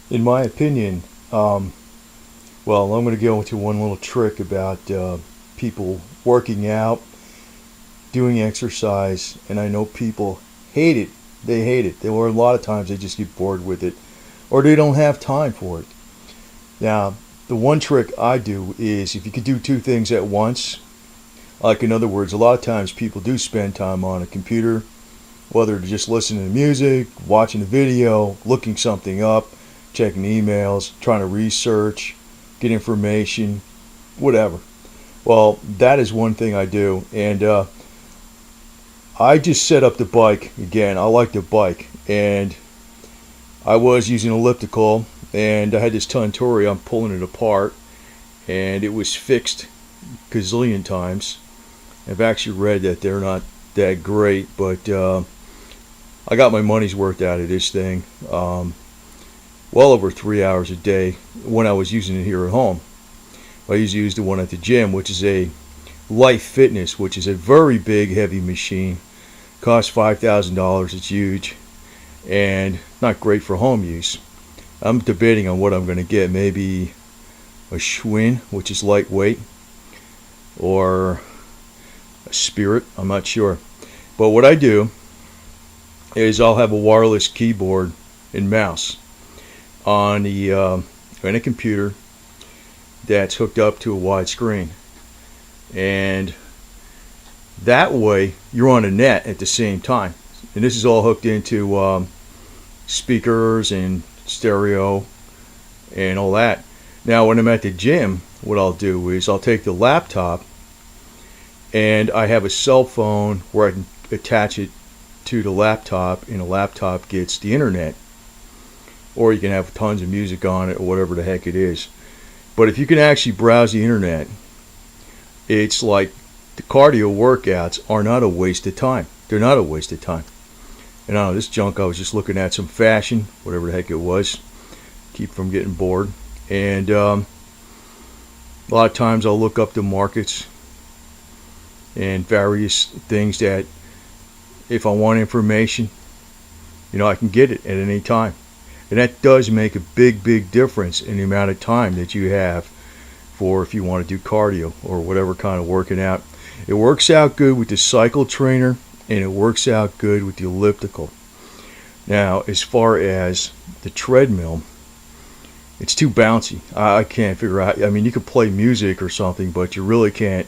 In my opinion, well, I'm going to go into one little trick about people working out, doing exercise, and I know people hate it. They hate it. Or a lot of times they just get bored with it, or they don't have time for it. Now, the one trick I do is if you could do two things at once, like in other words, a lot of times people do spend time on a computer, whether they're just listening to music, watching a video, looking something up, checking emails, trying to research, get information, whatever. Well, that is one thing I do, and I just set up the bike again. I like the bike, and I was using elliptical, and I had this Tuntori. I'm pulling it apart, and it was fixed gazillion times. I've actually read that they're not that great, but I got my money's worth out of this thing. Well over 3 hours a day when I was using it here at home. I usually use the one at the gym, which is a Life Fitness, which is a very big, heavy machine. Costs $5,000. It's huge and not great for home use. I'm debating on what I'm going to get. Maybe a Schwinn, which is lightweight, or a Spirit. I'm not sure. But what I do is I'll have a wireless keyboard and mouse on a computer that's hooked up to a wide screen, and that way you're on a net at the same time. And this is all hooked into speakers and stereo and all that. Now, when I'm at the gym, what I'll do is I'll take the laptop, and I have a cell phone where I can attach it to the laptop, and the laptop gets the internet. Or you can have tons of music on it, or whatever the heck it is. But if you can actually browse the internet, it's like the cardio workouts are not a waste of time. They're not a waste of time. And I don't know, this junk, I was just looking at some fashion, whatever the heck it was, keep from getting bored. And a lot of times I'll look up the markets and various things that if I want information, I can get it at any time. And that does make a big, big difference in the amount of time that you have for if you want to do cardio or whatever kind of working out. It works out good with the cycle trainer, and it works out good with the elliptical. Now, as far as the treadmill, it's too bouncy. I can't figure out. I mean, you could play music or something, but you really can't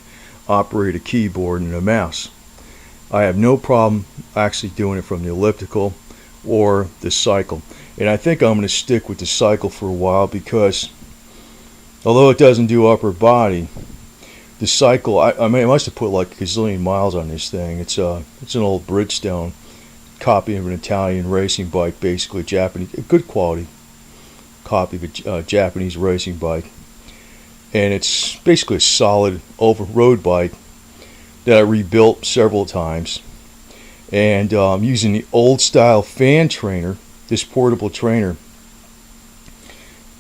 operate a keyboard and a mouse. I have no problem actually doing it from the elliptical or the cycle. And I think I'm going to stick with the cycle for a while because although it doesn't do upper body, the cycle, I mean, I must have put like a gazillion miles on this thing. It's an old Bridgestone copy of an Italian racing bike, basically Japanese, a good quality copy of a Japanese racing bike. And it's basically a solid road bike that I rebuilt several times. And using the old style fan trainer, this portable trainer,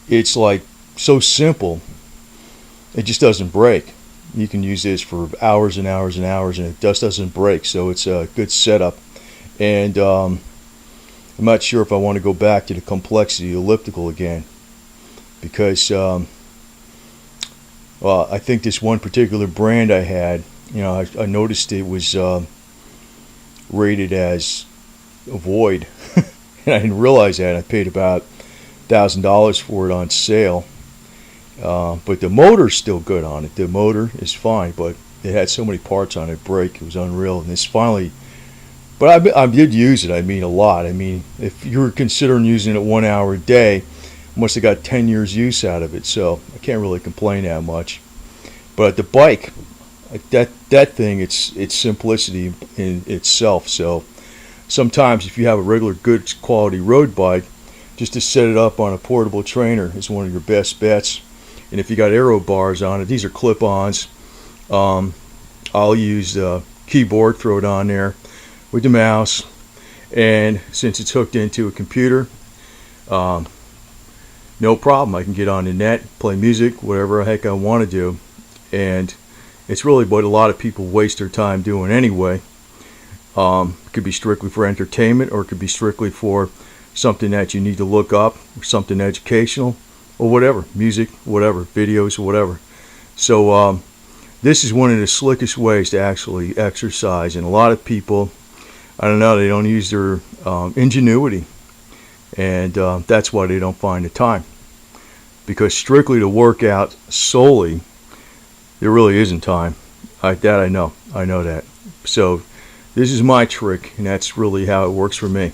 it's like so simple, it just doesn't break. You can use this for hours and hours and hours, and it just doesn't break. So it's a good setup. And I'm not sure if I want to go back to the complexity elliptical again, because well, I think this one particular brand I had, I noticed it was rated as a void. And I didn't realize that. I paid about $1,000 for it on sale. But the motor's still good on it. The motor is fine, but it had so many parts on it break. It was unreal. And it's finally, but I did use it. I mean, a lot. I mean, if you were considering using it 1 hour a day, I must have got 10 years use out of it. So I can't really complain that much. But the bike, that thing, it's simplicity in itself. So sometimes if you have a regular good quality road bike, just to set it up on a portable trainer is one of your best bets. And if you got aero bars on it, these are clip-ons. I'll use the keyboard, throw it on there with the mouse, and since it's hooked into a computer, no problem. I can get on the net, play music, whatever the heck I want to do. And it's really what a lot of people waste their time doing anyway. It could be strictly for entertainment, or it could be strictly for something that you need to look up, or something educational, or whatever, music, whatever, videos, or whatever. So this is one of the slickest ways to actually exercise, and a lot of people, I don't know, they don't use their ingenuity, and that's why they don't find the time. Because strictly to work out solely, there really isn't time. Like that, I know that. So this is my trick, and that's really how it works for me.